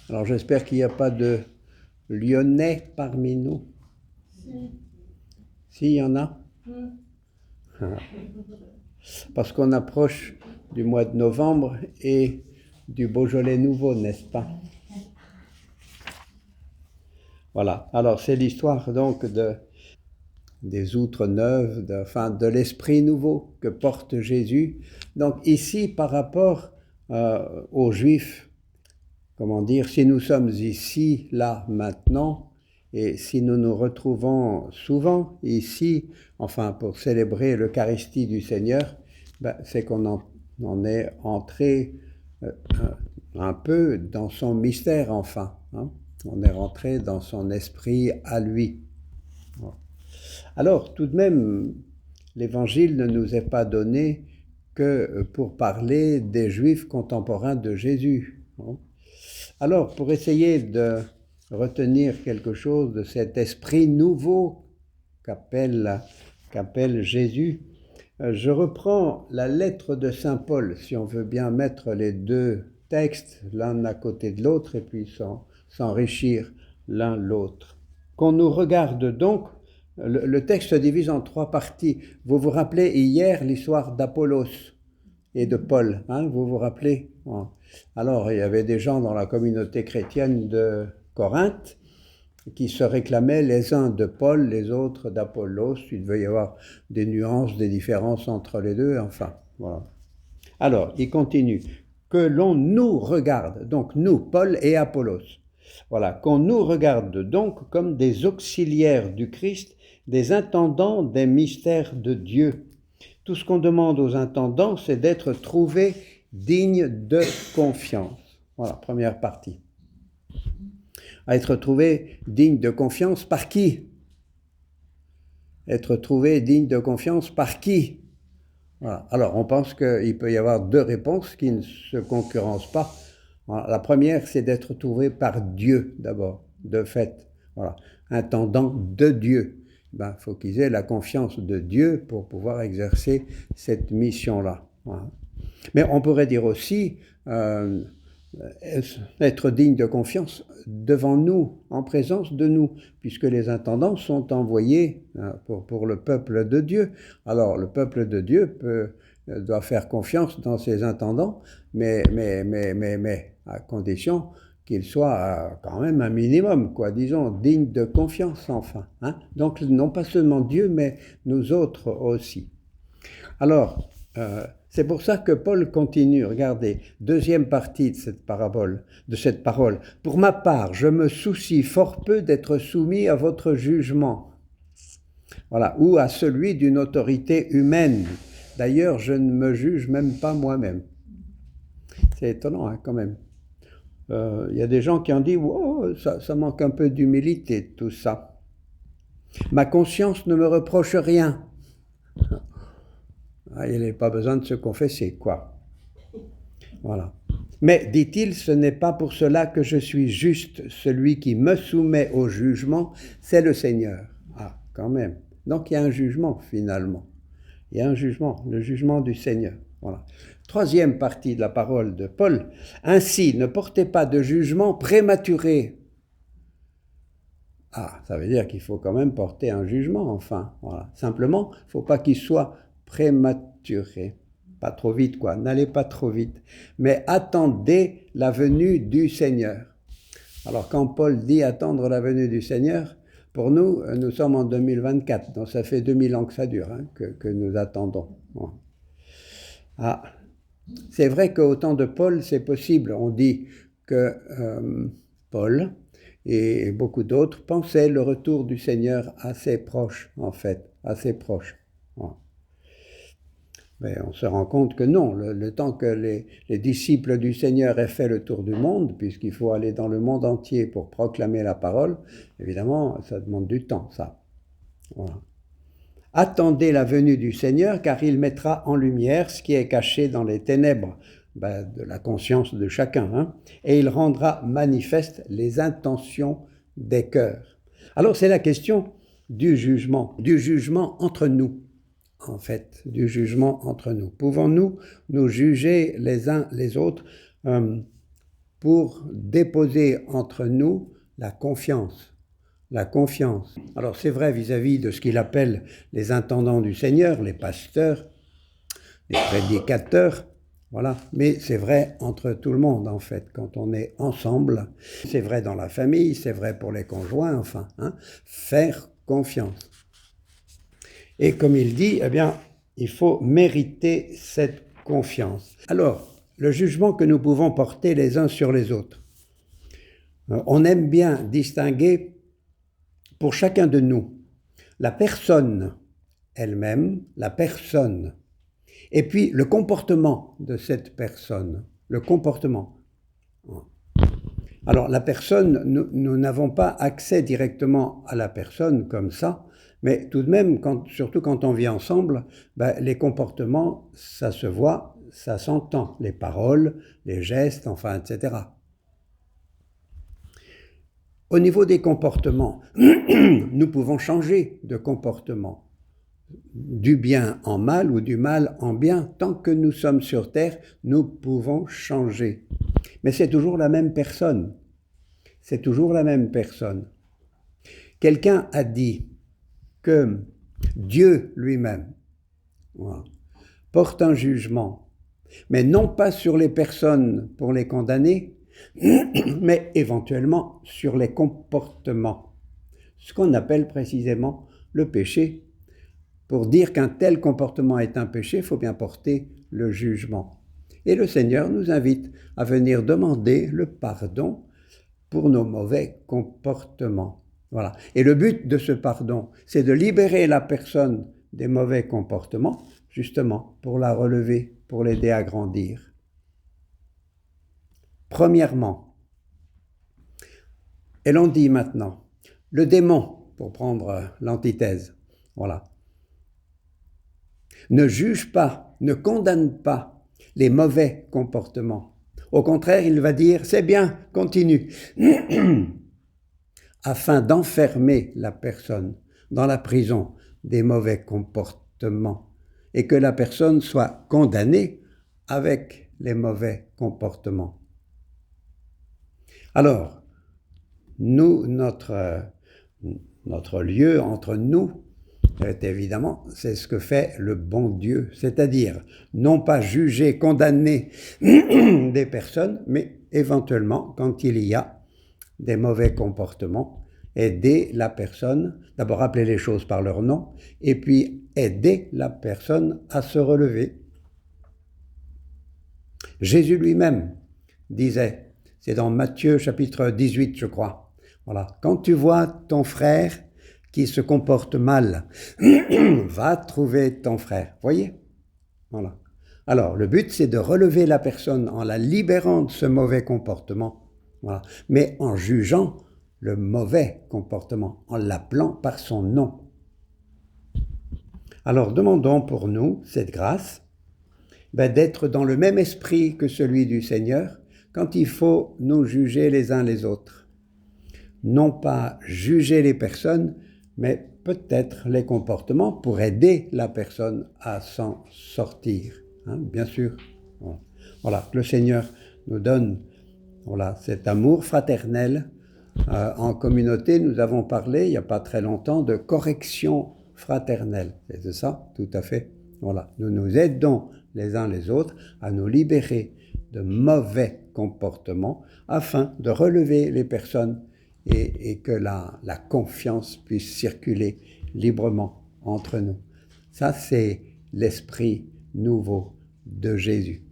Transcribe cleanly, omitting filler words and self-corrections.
Alors j'espère qu'il n'y a pas de Lyonnais parmi nous. Si, il y en a. Parce qu'on approche du mois de novembre et du Beaujolais nouveau, n'est-ce pas? Voilà. Alors c'est l'histoire donc des outres neuves, de l'esprit nouveau que porte Jésus. Donc ici, par rapport aux Juifs, comment dire, si nous sommes ici, là, maintenant, et si nous nous retrouvons souvent ici, enfin pour célébrer l'Eucharistie du Seigneur, c'est qu'on en est entré un peu dans son mystère, enfin. Hein. On est rentré dans son esprit à lui. Alors, tout de même, l'Évangile ne nous est pas donné que pour parler des Juifs contemporains de Jésus. Alors, pour essayer de retenir quelque chose de cet esprit nouveau qu'appelle Jésus, je reprends la lettre de Saint Paul, si on veut bien mettre les deux textes l'un à côté de l'autre et puis s'enrichir l'un l'autre. Qu'on nous regarde donc, le texte se divise en 3 parties. Vous vous rappelez hier l'histoire d'Apollos et de Paul, hein, vous vous rappelez? Alors, il y avait des gens dans la communauté chrétienne de Corinthe qui se réclamaient les uns de Paul, les autres d'Apollos. Il devait y avoir des nuances, des différences entre les deux, enfin, voilà. Alors, il continue. Que l'on nous regarde, donc nous, Paul et Apollos, voilà, qu'on nous regarde donc comme des auxiliaires du Christ, des intendants des mystères de Dieu. Tout ce qu'on demande aux intendants, c'est d'être trouvés dignes de confiance. Voilà, première partie. À être trouvé digne de confiance par qui? Être trouvé digne de confiance par qui? Voilà. Alors, on pense qu'il peut y avoir 2 réponses qui ne se concurrencent pas. Voilà. La première, c'est d'être trouvé par Dieu d'abord, de fait. Voilà. Intendant de Dieu. Faut qu'ils aient la confiance de Dieu pour pouvoir exercer cette mission-là. Voilà. Mais on pourrait dire aussi être digne de confiance devant nous, en présence de nous, puisque les intendants sont envoyés pour le peuple de Dieu. Alors, le peuple de Dieu doit faire confiance dans ses intendants, mais à condition qu'ils soient quand même un minimum, disons, dignes de confiance, enfin. Hein. Donc, non pas seulement Dieu, mais nous autres aussi. Alors, c'est pour ça que Paul continue, regardez, 2e partie de cette parole. Pour ma part, je me soucie fort peu d'être soumis à votre jugement, voilà, ou à celui d'une autorité humaine. D'ailleurs, je ne me juge même pas moi-même. C'est étonnant, hein, quand même. Y a des gens qui ont dit, oh, ça manque un peu d'humilité, tout ça. Ma conscience ne me reproche rien. Il n'est pas besoin de se confesser, quoi. Voilà. Mais, dit-il, ce n'est pas pour cela que je suis juste. Celui qui me soumet au jugement, c'est le Seigneur. Ah, quand même. Donc, il y a un jugement, finalement. Il y a un jugement, le jugement du Seigneur. Voilà. 3e partie de la parole de Paul. Ainsi, ne portez pas de jugement prématuré. Ah, ça veut dire qu'il faut quand même porter un jugement, enfin. Voilà. Simplement, il ne faut pas qu'il soit prématuré. Pas trop vite, N'allez pas trop vite. Mais attendez la venue du Seigneur. Alors, quand Paul dit attendre la venue du Seigneur, pour nous, nous sommes en 2024. Donc, ça fait 2000 ans que ça dure, hein, que nous attendons. Bon. Ah, c'est vrai qu'au temps de Paul, c'est possible. On dit que Paul et beaucoup d'autres pensaient le retour du Seigneur assez proche, en fait, assez proche. Bon. Mais on se rend compte que non, le temps que les disciples du Seigneur aient fait le tour du monde, puisqu'il faut aller dans le monde entier pour proclamer la parole, évidemment, ça demande du temps, ça. Voilà. Attendez la venue du Seigneur, car il mettra en lumière ce qui est caché dans les ténèbres de la conscience de chacun, hein, et il rendra manifeste les intentions des cœurs. Alors, c'est la question du jugement entre nous. En fait, du jugement entre nous. Pouvons-nous nous juger les uns les autres pour déposer entre nous la confiance. La confiance. Alors c'est vrai vis-à-vis de ce qu'il appelle les intendants du Seigneur, les pasteurs, les prédicateurs, voilà. Mais c'est vrai entre tout le monde en fait, quand on est ensemble. C'est vrai dans la famille, c'est vrai pour les conjoints, enfin, hein, faire confiance. Et comme il dit, eh bien, il faut mériter cette confiance. Alors, le jugement que nous pouvons porter les uns sur les autres. On aime bien distinguer pour chacun de nous la personne elle-même, la personne, et puis le comportement de cette personne, le comportement. Alors la personne, nous n'avons pas accès directement à la personne comme ça, mais tout de même, surtout quand on vit ensemble, les comportements, ça se voit, ça s'entend, les paroles, les gestes, enfin, etc. Au niveau des comportements, nous pouvons changer de comportement, du bien en mal ou du mal en bien. Tant que nous sommes sur terre, nous pouvons changer. Mais c'est toujours la même personne. C'est toujours la même personne. Quelqu'un a dit que Dieu lui-même porte un jugement, mais non pas sur les personnes pour les condamner, mais éventuellement sur les comportements, ce qu'on appelle précisément le péché. Pour dire qu'un tel comportement est un péché, il faut bien porter le jugement. Et le Seigneur nous invite à venir demander le pardon pour nos mauvais comportements. Voilà. Et le but de ce pardon, c'est de libérer la personne des mauvais comportements, justement, pour la relever, pour l'aider à grandir. Premièrement, et l'on dit maintenant, le démon, pour prendre l'antithèse, voilà, ne juge pas, ne condamne pas les mauvais comportements. Au contraire, il va dire, c'est bien, continue, afin d'enfermer la personne dans la prison des mauvais comportements et que la personne soit condamnée avec les mauvais comportements. Alors, nous, notre lieu entre nous, évidemment, c'est ce que fait le bon Dieu, c'est-à-dire non pas juger, condamner des personnes, mais éventuellement, quand il y a des mauvais comportements, aider la personne, d'abord appeler les choses par leur nom, et puis aider la personne à se relever. Jésus lui-même disait, c'est dans Matthieu chapitre 18, je crois, voilà, quand tu vois ton frère qui se comporte mal, va trouver ton frère. Voyez? Voilà. Alors, le but, c'est de relever la personne en la libérant de ce mauvais comportement, voilà, mais en jugeant le mauvais comportement, en l'appelant par son nom. Alors, demandons pour nous cette grâce d'être dans le même esprit que celui du Seigneur quand il faut nous juger les uns les autres. Non pas juger les personnes, mais peut-être les comportements pour aider la personne à s'en sortir. Hein, bien sûr. Voilà, que le Seigneur nous donne cet amour fraternel. En communauté, nous avons parlé, il n'y a pas très longtemps, de correction fraternelle. C'est ça, tout à fait. Voilà, nous nous aidons les uns les autres à nous libérer de mauvais comportements afin de relever les personnes et que la confiance puisse circuler librement entre nous. Ça, c'est l'esprit nouveau de Jésus.